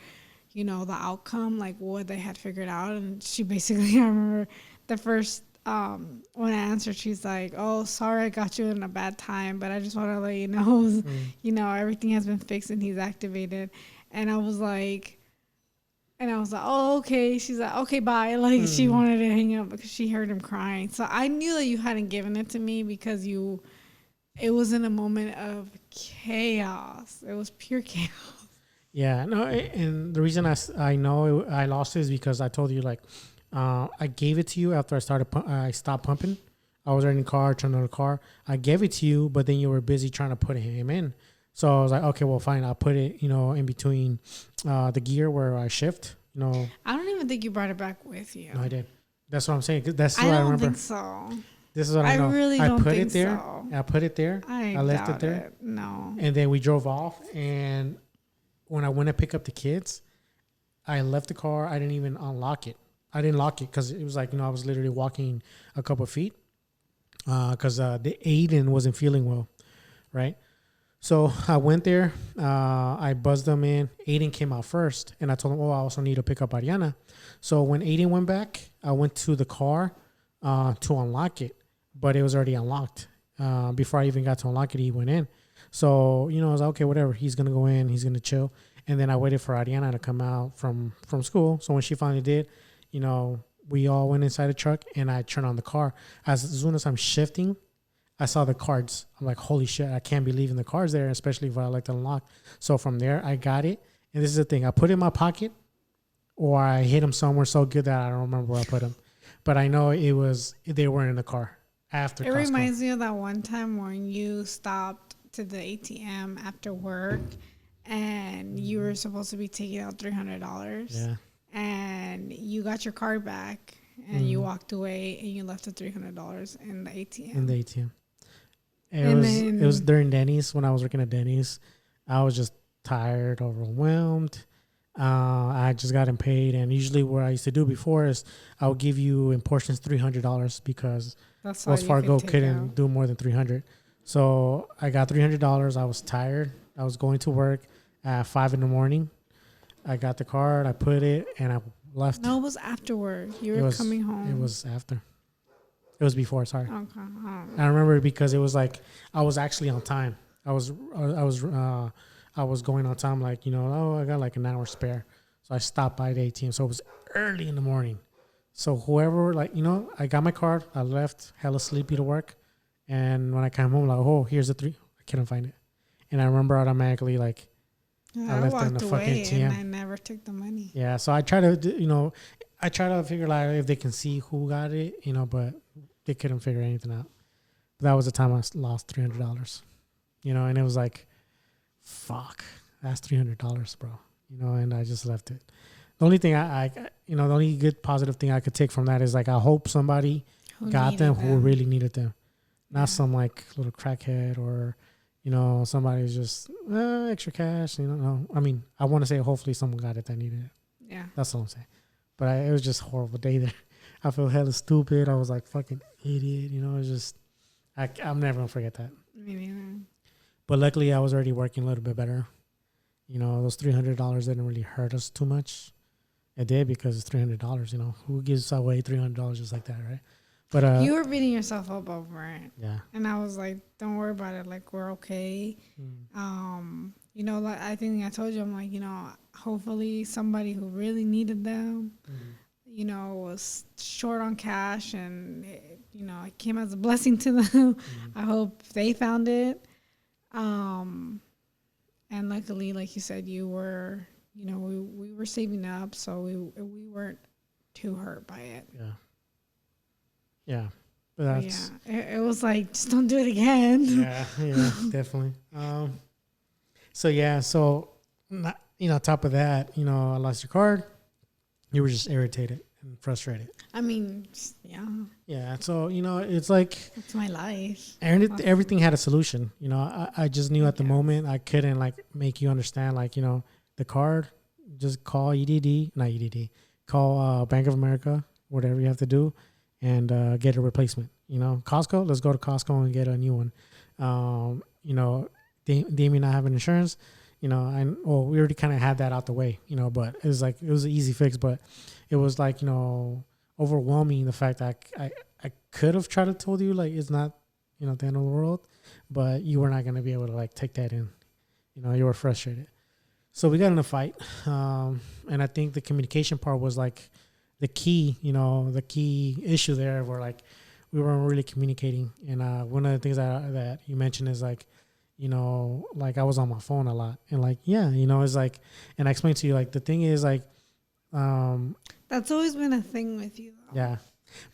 the outcome, like what they had figured out. And she basically, I remember the first. When I answered, she's like, "Oh, sorry, I got you in a bad time, but I just want to let you know, everything has been fixed and he's activated." And I was like, "Oh, okay." She's like, "Okay, bye." Like she wanted to hang up because she heard him crying. So I knew that you hadn't given it to me because it was in a moment of chaos. It was pure chaos. yeah, no, and the reason I know I lost it is because I told you like. I gave it to you after I stopped pumping. I was in the car, turned on the car. I gave it to you, but then you were busy trying to put him in. So I was like, okay, well, fine. I'll put it, in between the gear where I shift. I don't even think you brought it back with you. No, I did. That's what I'm saying. 'Cause that's what I I don't remember. think so. This is what I know. really I don't put think it there. so. I put it there. I left it doubt there. it. No. And then we drove off. And when I went to pick up the kids, I left the car. I didn't even unlock it. I didn't lock it because it was like, I was literally walking a couple of feet because the Aiden wasn't feeling well, right? So I went there. I buzzed them in. Aiden came out first, and I told him, I also need to pick up Ariana. So when Aiden went back, I went to the car to unlock it, but it was already unlocked. Before I even got to unlock it, he went in. So, I was like, okay, whatever. He's going to go in. He's going to chill. And then I waited for Ariana to come out from school. So when she finally did, we all went inside the truck and I turned on the car. As soon as I'm shifting, I saw the cards. I'm like, holy shit, I can't be leaving the cards there, especially if I like to unlock. So from there, I got it. And this is the thing. I put it in my pocket or I hit them somewhere so good that I don't remember where I put them. But I know they weren't in the car after Costco. It reminds me of that one time when you stopped to the ATM after work and you were supposed to be taking out $300. Yeah. And you got your card back and you walked away and you left the $300 in the ATM. In the ATM. It was during Denny's when I was working at Denny's. I was just tired, overwhelmed. I just gotten paid. And usually what I used to do before is I would give you in portions $300 because That's Wells Fargo couldn't do more than $300. So I got $300. I was tired. I was going to work at 5 in the morning. I got the card, I put it, and I left. No, it was afterward. You It were was- coming home. It was after. It was before. Sorry. Okay. I remember because it was like I was actually on time. I was going on time. Like, you know, oh, I got like an hour spare, so I stopped by the ATM. So it was early in the morning. So whoever, like, you know, I got my card. I left hella sleepy to work, and when I came home, like, oh, here's the 3. I couldn't find it, and I remember automatically like, Yeah, I I left it in walked the away fucking ATM. and I never took the money. yeah. So I try to, you know, I try to figure out if they can see who got it, you know, but they couldn't figure anything out. That was the time I lost $300, you know, and it was like, fuck, that's $300, bro, you know, and I just left it. The only thing I you know, the only good positive thing I could take from that is like, I hope somebody Who got them needed who really needed them, not Yeah. some like little crackhead or, you know, somebody who's just extra cash, you know. No. I mean, I want to say hopefully someone got it that needed it. Yeah. That's all I'm saying. But it was just a horrible day there. I feel hella stupid. I was like fucking idiot. You know, it was just, I'm never going to forget that. Me neither. But luckily I was already working a little bit better. You know, those $300 didn't really hurt us too much. It did because it's $300, you know. Who gives away $300 just like that, right? But You were beating yourself up over it. yeah. And I was like, don't worry about it. Like, we're okay. You know, like I think I told you, I'm like, you know, hopefully somebody who really needed them, you know, was short on cash and, you know, it came as a blessing to them. I hope they found it. And luckily, like you said, you were, you know, we were saving up, so we weren't too hurt by it. Yeah. Yeah. But But that's, yeah, it was like, just don't do it again. yeah, definitely. So yeah, so not, you know, on top of that, you know, I lost your card. You were just irritated and frustrated. I mean, yeah, Yeah. So, you know, it's like that's my life. everything had a solution. You know, I just knew at the Yes. moment I couldn't like make you understand, like, you know, the card, just call not EDD, call Bank of America, whatever you have to do, and get a replacement. You know, Costco, let's go to Costco and get a new one. You know, Damien not having insurance, you know, we already kind of had that out the way, you know, but it was an easy fix, but it was like, you know, overwhelming the fact that I could have tried to told you like it's not, you know, the end of the world, but you were not going to be able to like take that in. You know, you were frustrated. So we got in a fight. And I think the communication part was like the key, you know, the key issue there where like we weren't really communicating. And one of the things that you mentioned is like, you know, like I was on my phone a lot and like, yeah, you know, it's like, and I explained to you, like, the thing is like, That's always been a thing with you, though. yeah,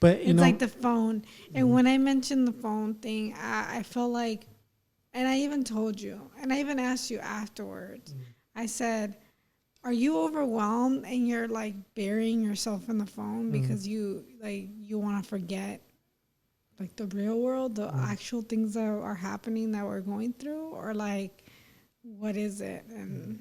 but you It's know, like the phone. And when I mentioned the phone thing, I felt like, and I even told you, and I even asked you afterwards, I said, are you overwhelmed and you're like burying yourself in the phone because you want to forget like the real world, the actual things that are happening that we're going through, or like, what is it? And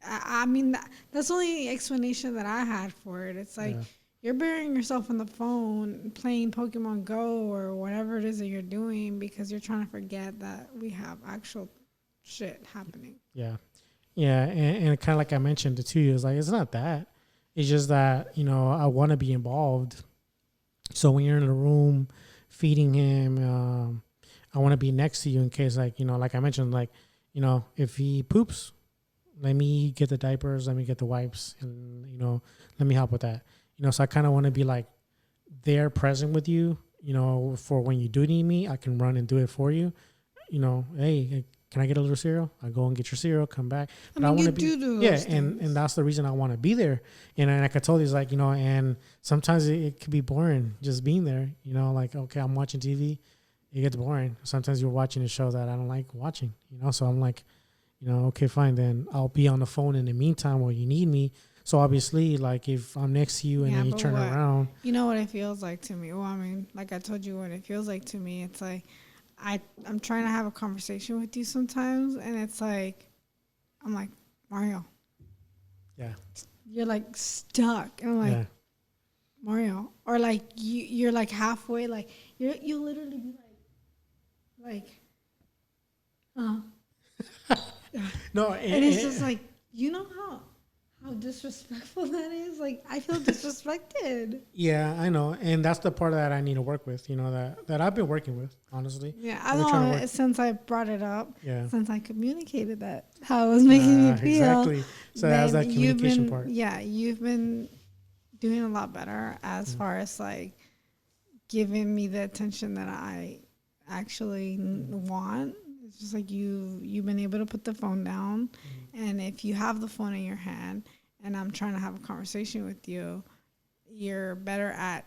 I mean, that's the only explanation that I had for it. It's like, Yeah. you're burying yourself on the phone playing Pokemon Go or whatever it is that you're doing because you're trying to forget that we have actual shit happening. yeah, and kind of like I mentioned it to you, it's like it's not that. It's just that, you know, I want to be involved. So when you're in the room feeding him, I want to be next to you in case, like, you know, like I mentioned, like, you know, if he poops, let me get the diapers, let me get the wipes, and, you know, let me help with that. You know, so I kind of want to be like there present with you, you know, for when you do need me, I can run and do it for you. You know, hey, can I get a little cereal? I go and get your cereal, come back. But I mean, want you to be, do yeah, those and things. that's the reason I want to be there. And like I told you, it's like, you know, and sometimes it could be boring just being there. You know, like, okay, I'm watching TV, it gets boring. Sometimes you're watching a show that I don't like watching. You know, so I'm like, you know, okay, fine, then I'll be on the phone in the meantime while you need me. So obviously, like, if I'm next to you and Yeah, then you but turn what? around, You know what it feels like to me? Well, I mean, like I told you what it feels like to me. It's like I'm trying to have a conversation with you sometimes, and it's like I'm like, Mario, yeah, you're like stuck, and I'm like, yeah, Mario, or like you're like halfway, like you literally be like, No, And it's just like, you know how disrespectful that is? Like, I feel disrespected. yeah, I know, and that's the part that I need to work with. You know that I've been working with, honestly. Yeah, I've I been trying to know work. since I brought it up, Yeah, since I communicated that, how it was making me feel. exactly. So that's that communication part. Yeah, you've been doing a lot better as far as like giving me the attention that I actually want. It's just like you've been able to put the phone down, and if you have the phone in your hand and I'm trying to have a conversation with you, you're better at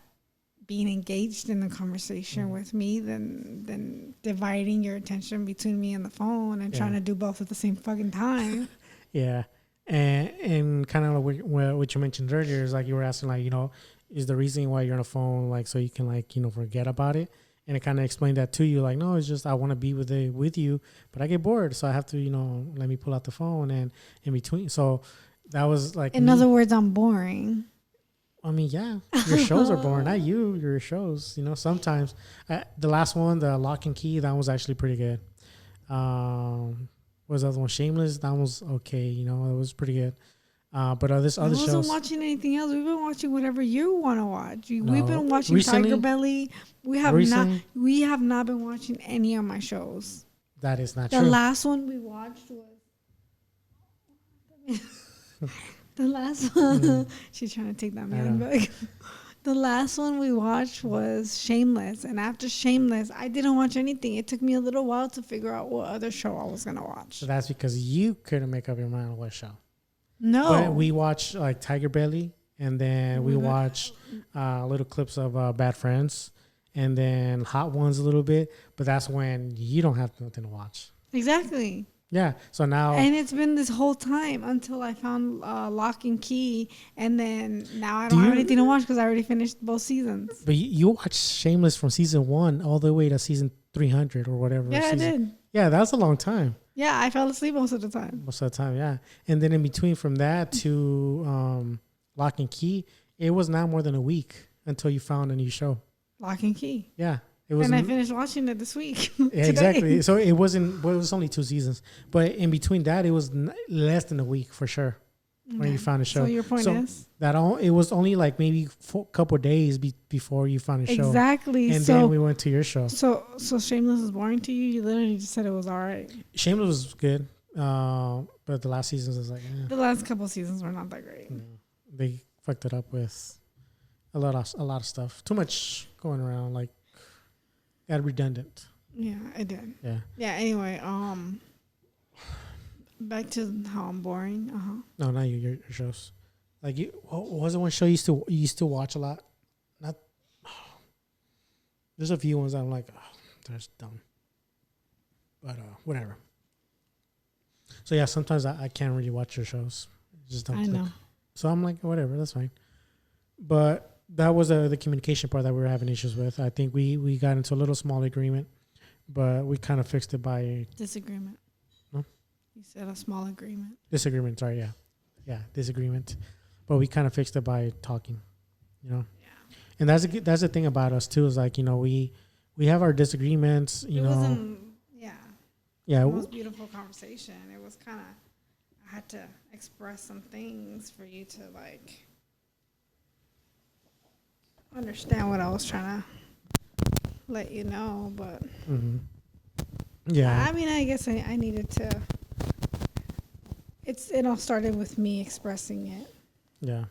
being engaged in the conversation with me than dividing your attention between me and the phone and trying to do both at the same fucking time. Yeah, and kind of like what you mentioned earlier is like you were asking, like, you know, is the reason why you're on the phone like so you can, like, you know, forget about it. And it kind of explained that to you, like, no, it's just I want to be with you, but I get bored, so I have to, you know, let me pull out the phone and in between. So that was like, In other words, I'm boring. I mean, yeah, your shows are boring, not you. Your shows, you know, sometimes. The last one, the Lock and Key, that was actually pretty good. What was the other one? Shameless, that was okay. You know, it was pretty good. But this other shows. I wasn't watching anything else. We've been watching whatever you want to watch. No. We've been watching Recently, Tiger Belly. We have not been watching any of my shows. That is not the true. The last one we watched was the last one. She's trying to take that man back. The last one we watched was Shameless, and after Shameless, I didn't watch anything. It took me a little while to figure out what other show I was gonna watch. So that's because you couldn't make up your mind on what show. No, but we watched like Tiger Belly, and then we watched little clips of Bad Friends, and then Hot Ones a little bit. But that's when you don't have nothing to watch. Exactly. Yeah. So now, and it's been this whole time until I found Lock and Key, and then now I don't have anything to watch because I already finished both seasons. But you watched Shameless from season 1 all the way to season 300 or whatever. Yeah, I did. Yeah, that's a long time. Yeah, I fell asleep most of the time. Most of the time, yeah. And then in between from that to Lock and Key, it was not more than a week until you found a new show. Lock and Key. Yeah. It was. And I finished watching it this week. Exactly. So it wasn't, well, it was only 2 seasons. But in between that, it was less than a week for sure when you found a show. So your point is? That it was only like maybe a couple of days before you found a show. Exactly. And then we went to your show. So Shameless is boring to you? You literally just said it was all right. Shameless was good. But the last seasons was like, the last couple seasons were not that great. No, they fucked it up with a lot of stuff. Too much going around, like got redundant. Yeah, it did. Yeah. Yeah. Anyway, back to how I'm boring. No, not you. Your shows. Like what was it one show you used to watch a lot? Not. There's a few ones that I'm like, that's dumb. But whatever. So yeah, sometimes I can't really watch your shows. It just don't. I know. So I'm like, whatever, that's fine. But that was the communication part that we were having issues with. I think we got into a little small agreement, but we kind of fixed it by disagreement. No? You said a small agreement. Disagreement, sorry, yeah, disagreement. But we kind of fixed it by talking, you know. Yeah. And that's the thing about us too, is like, you know, we have our disagreements, you know. Wasn't, yeah. The most beautiful conversation. It was kind of, I had to express some things for you to like understand what I was trying to let you know, but yeah. I mean, I guess I needed to. It all started with me expressing it. Yeah.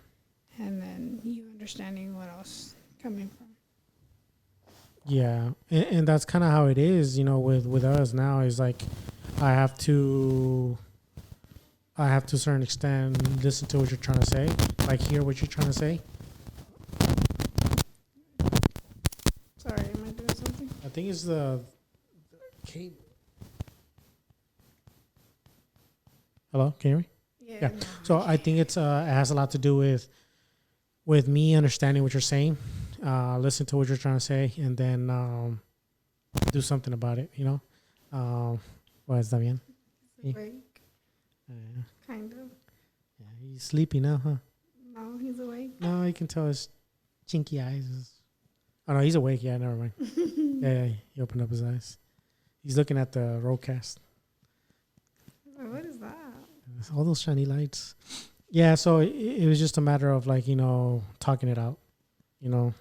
And then you understanding what I was coming from. Yeah, and that's kind of how it is, you know, with us now. Is like I have to a certain extent listen to what you're trying to say, like hear what you're trying to say. Sorry, am I doing something? I think it's the cable. Hello, can you hear me? Yeah. No. So I think it has a lot to do with me understanding what you're saying, listen to what you're trying to say, and then do something about it. You know, what is that bien? Awake. Kind of. Yeah, he's sleepy now, huh? No, he's awake. No, you can tell his chinky eyes. Oh no, he's awake. Yeah, never mind. yeah, he opened up his eyes. He's looking at the roadcast. What is that? all those shiny lights. Yeah, so it was just a matter of like, talking it out, you know,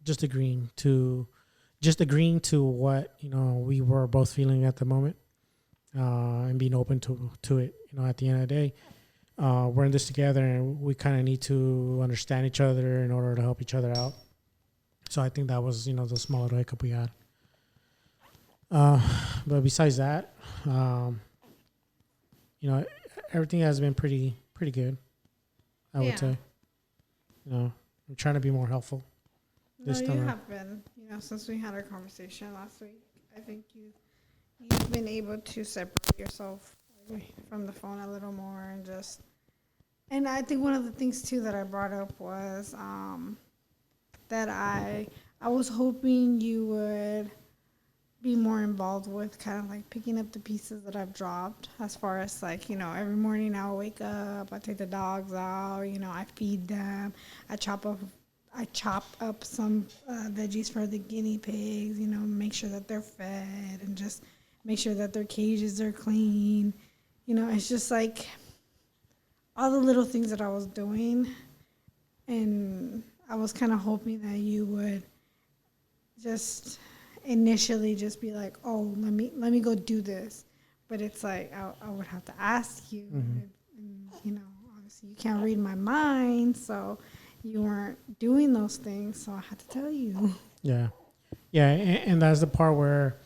just agreeing to what, we were both feeling at the moment, and being open to it, at the end of the day. We're in this together and we kind of need to understand each other in order to help each other out. So I think that was, the small little hiccup we had. But besides that, everything has been pretty good, I would say. I'm trying to be more helpful this No, time you around. have been. Since we had our conversation last week, I think you've been able to separate yourself from the phone a little more and just. And I think one of the things too that I brought up was that I was hoping you would be more involved with kind of like picking up the pieces that I've dropped, as far as like, every morning I'll wake up, I take the dogs out, I feed them, I chop up some veggies for the guinea pigs, make sure that they're fed and just make sure that their cages are clean. It's just like all the little things that I was doing, and I was kind of hoping that you would just initially just be like, oh, let me go do this. But it's like I would have to ask you, and, obviously you can't read my mind, so you weren't doing those things, so I had to tell you. Yeah. And that's the part where,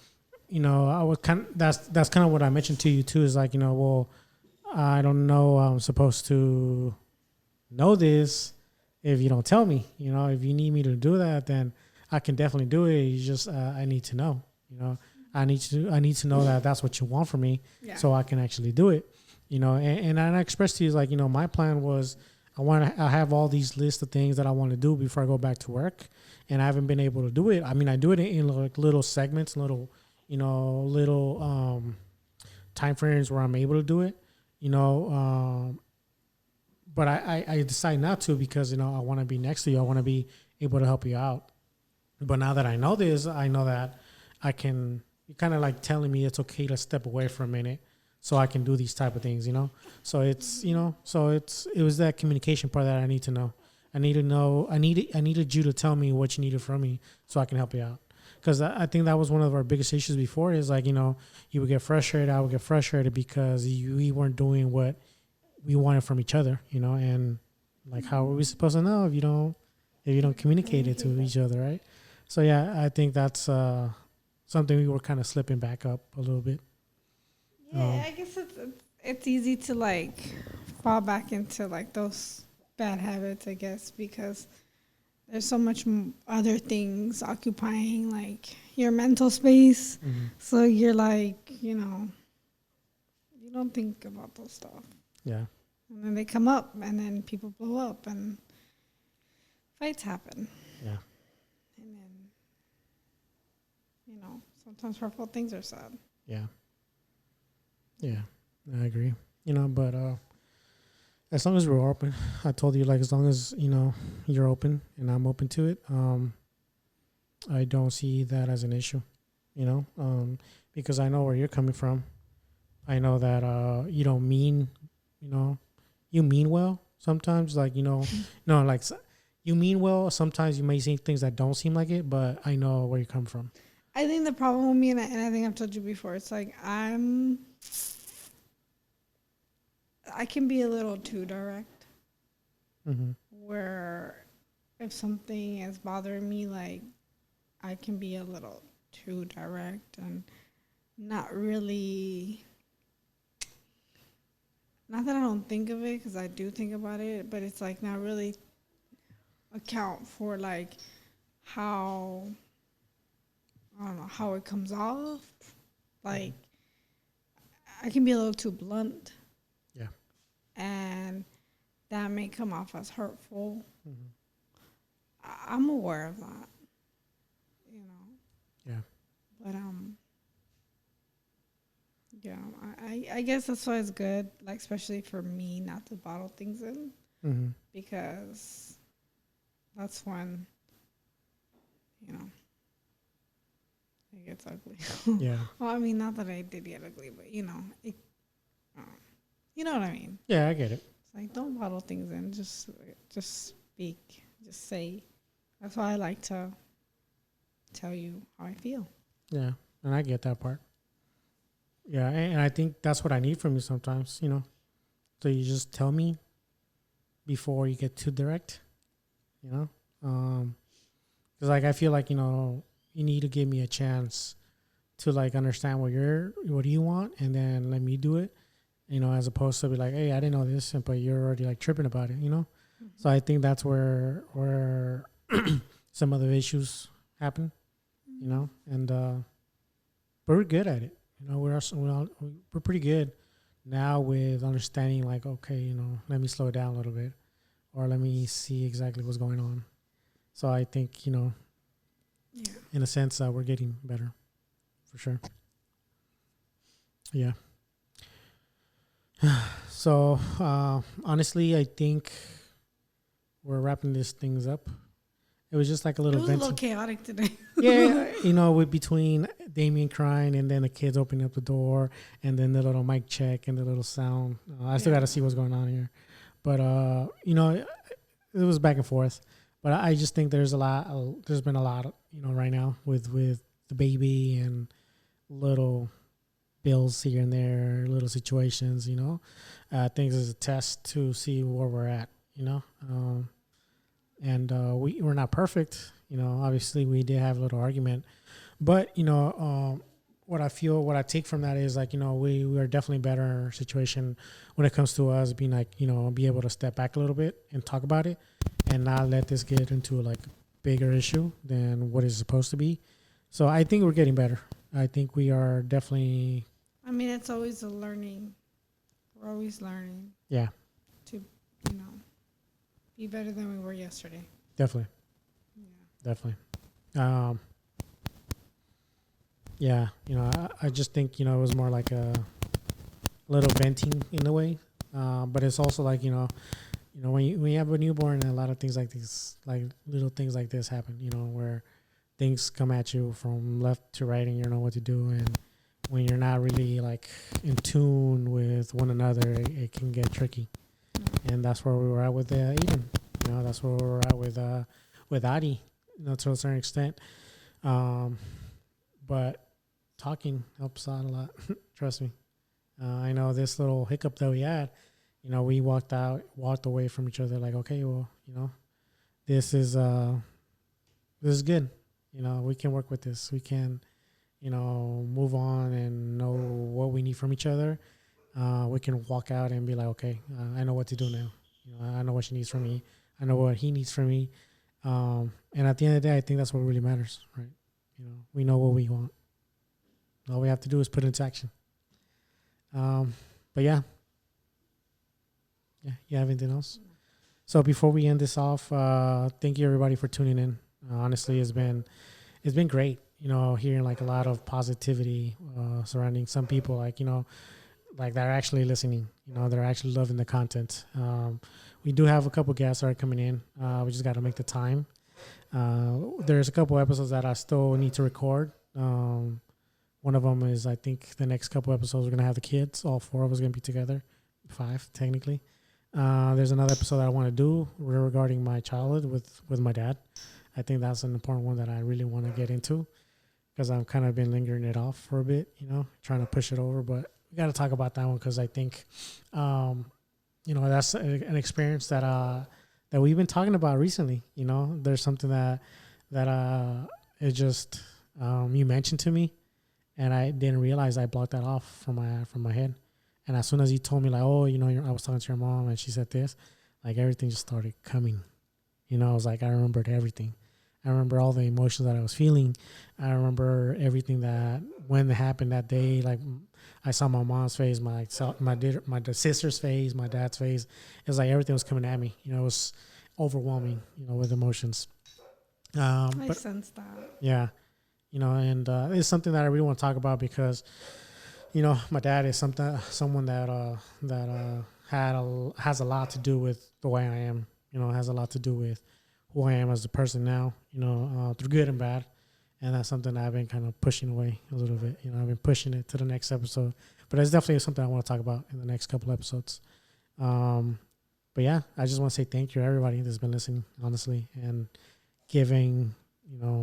I was that's kind of what I mentioned to you too, is like, well, I don't know, I'm supposed to know this if you don't tell me. If you need me to do that, then I can definitely do it. You just I need to know. I need to know that that's what you want from me, so I can actually do it. And I expressed to you, like, my plan was I have all these lists of things that I want to do before I go back to work, and I haven't been able to do it. I mean, I do it in like little segments, little time frames where I'm able to do it. But I decide not to because, I want to be next to you. I want to be able to help you out. But now that I know this, I know that I can, you're kind of like telling me it's okay to step away for a minute so I can do these type of things, So it's, it was that communication part that I need to know. I needed you to tell me what you needed from me so I can help you out. Because I think that was one of our biggest issues before, is like, you would get frustrated, I would get frustrated because we weren't doing what we wanted from each other, and like, how are we supposed to know if you don't communicate it to each other, right? So yeah, I think that's something we were kind of slipping back up a little bit. Yeah, I guess it's easy to like fall back into like those bad habits, I guess, because there's so much other things occupying like your mental space. Mm-hmm. So you're like, you don't think about those stuff. Yeah. And then they come up, and then people blow up, and fights happen. Yeah. And then, sometimes hurtful things are said. Yeah. Yeah, I agree. But as long as we're open, I told you, like, as long as, you're open and I'm open to it, I don't see that as an issue, because I know where you're coming from. I know that you don't mean, you mean well sometimes, like, no, like, you mean well. Sometimes you may say things that don't seem like it, but I know where you come from. I think the problem with me, and I think I've told you before, it's like I can be a little too direct. Mm-hmm. Where if something is bothering me, like, I can be a little too direct and not really. Not that I don't think of it, because I do think about it, but it's like not really account for like how, I don't know, how it comes off. Like, I can be a little too blunt. Yeah. And that may come off as hurtful. Mm-hmm. I'm aware of that, Yeah. But yeah, I guess that's why it's good, like, especially for me, not to bottle things in, Mm-hmm. because that's when, it gets ugly. Yeah. Well, I mean, not that I did get ugly, but You know what I mean? Yeah, I get it. It's like, don't bottle things in. Just speak. Just say. That's why I like to tell you how I feel. Yeah, and I get that part. Yeah, and I think that's what I need from you sometimes, you know. So you just tell me before you get too direct, you know. Because like I feel like, you know, you need to give me a chance to like understand what do you want, and then let me do it, you know, as opposed to be like, hey, I didn't know this, but you're already like tripping about it, you know. So I think that's where some of the issues happen, you know, and but we're good at it, you know. We're pretty good now with understanding, like, okay, you know, let me slow it down a little bit, or let me see exactly what's going on. So I think, you know, Yeah. in a sense, we're getting better, for sure. Yeah. So honestly, I think we're wrapping these things up. It was just like a It little was a venting. little chaotic today. Yeah, you know, with between Damien crying and then the kids opening up the door and then the little mic check and the little sound. I still Yeah. got to see what's going on here, but you know, it was back and forth. But I just think there's there's been a lot, you know, right now with the baby and little bills here and there, little situations, you know. Things as a test to see where we're at, you know. And we're not perfect, you know. Obviously, we did have a little argument, but you know, what I take from that is like, you know, we are definitely better in our situation when it comes to us being like, you know, be able to step back a little bit and talk about it, and not let this get into like a bigger issue than what it's supposed to be. So I think we're getting better. I think we are definitely, I mean, it's always a learning. We're always learning yeah, to, you know, be better than we were yesterday. definitely, Yeah. definitely. Yeah, you know, I just think, you know, it was more like a little venting in a way, but it's also like, you know, when you have a newborn, and a lot of things like these, like little things like this happen, you know, where things come at you from left to right, and you don't know what to do, and when you're not really like in tune with one another, it can get tricky, and that's where we were at with Eden. You know, that's where we were at with Adi, you know, to a certain extent. But talking helps out a lot. Trust me. I know this little hiccup that we had, you know, we walked away from each other like, okay, well, you know, this is good. You know, we can work with this. We can, you know, move on and know what we need from each other. We can walk out and be like, okay, I know what to do now. You know, I know what she needs from me. I know what he needs from me. And at the end of the day, I think that's what really matters, right? You know, we know what we want. All we have to do is put it into action. But yeah. Yeah, you have anything else? So before we end this off, thank you everybody for tuning in. Honestly, it's been great, you know, hearing like a lot of positivity surrounding some people, like, you know, like they're actually listening, you know, they're actually loving the content. We do have a couple guests that are coming in. We just got to make the time. There's a couple episodes that I still need to record. One of them is, I think the next couple episodes we're going to have the kids. All four of us going to be together. 5, technically. There's another episode that I want to do regarding my childhood with my dad. I think that's an important one that I really want to get into, because I've kind of been lingering it off for a bit, you know, trying to push it over. But we got to talk about that one, because I think, you know, that's an experience that we've been talking about recently. You know, there's something that it just you mentioned to me, and I didn't realize I blocked that off from my head. And as soon as he told me, like, oh, you know, I was talking to your mom and she said this, like everything just started coming. You know, I was like, I remembered everything. I remember all the emotions that I was feeling. I remember everything that when it happened that day. Like, I saw my mom's face, my sister's face, my dad's face. It was like everything was coming at me. You know, it was overwhelming, you know, with emotions. I But sense that. yeah, you know, and it's something that I really want to talk about, because, you know, my dad is someone that has a lot to do with the way I am. You know, has a lot to do with who I am as a person now. You know, through good and bad, and that's something that I've been kind of pushing away a little bit. You know, I've been pushing it to the next episode, But it's definitely something I want to talk about in the next couple episodes. But yeah, I just want to say thank you to everybody that's been listening, honestly, and giving,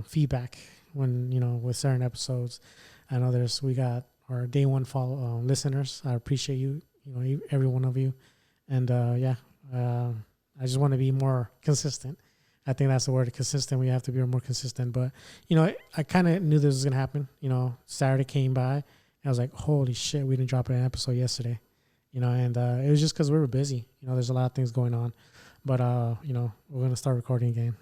feedback when, with certain episodes. I know we got our day one follow listeners. I appreciate you, every one of you. And I just want to be more consistent. I think that's the word, consistent. We have to be more consistent. But, I kind of knew this was going to happen. Saturday came by, and I was like, holy shit, we didn't drop an episode yesterday. And it was just because we were busy. There's a lot of things going on. But, we're going to start recording again.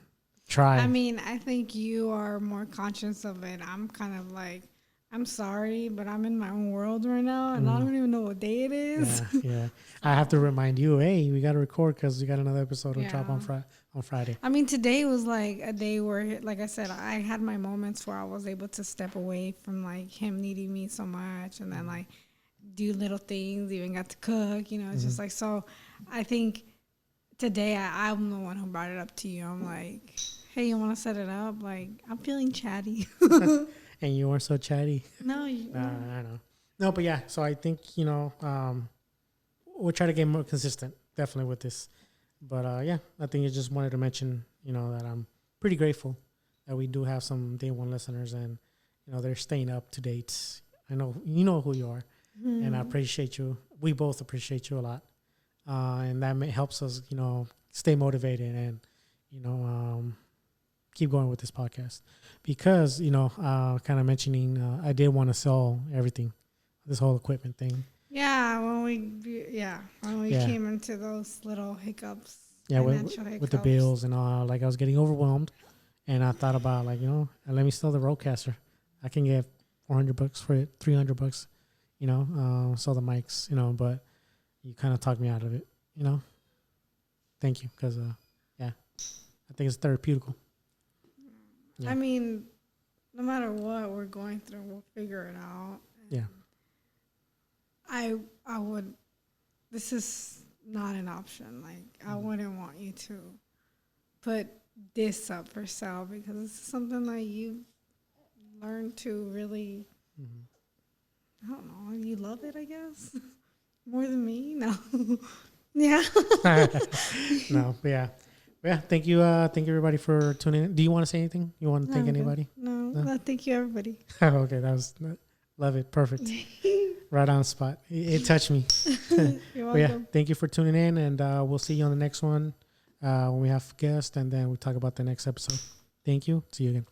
I mean, I think you are more conscious of it. I'm kind of like, I'm sorry, but I'm in my own world right now, and I don't even know what day it is. Yeah. I have to remind you, hey, we got to record because we got another episode to drop on Friday. I mean, today was like a day where, like I said, I had my moments where I was able to step away from like him needing me so much, and then like do little things, even got to cook, it's just like, so I think today I'm the one who brought it up to you. I'm like, hey, you want to set it up? Like, I'm feeling chatty. And you weren't so chatty. No. I know. No, but yeah, so I think, we'll try to get more consistent, definitely, with this. But I think I just wanted to mention, that I'm pretty grateful that we do have some day one listeners, and, they're staying up to date. I know, you know who you are, and I appreciate you. We both appreciate you a lot. And that helps us, stay motivated and, keep going with this podcast, because kind of mentioning I did want to sell everything, this whole equipment thing. When we came into those little hiccups. With the bills and all, like I was getting overwhelmed, and I thought about like, let me sell the Rodecaster. I can get $400 for it, $300, sell the mics, but you kind of talked me out of it, Thank you, because I think it's therapeutical. Yeah. I mean, no matter what we're going through, we'll figure it out. Yeah. I would, this is not an option. Like, I wouldn't want you to put this up for sale, because it's something that you learn to really, I don't know, you love it, I guess, more than me. No. Yeah. No, but yeah. Yeah, thank you everybody for tuning in. Do you want to say anything? You want to thank anybody? No, thank you everybody. Okay, love it. Perfect. Right on spot. It touched me. You're welcome. Thank you for tuning in, and we'll see you on the next one when we have guests, and then we'll talk about the next episode. Thank you. See you again.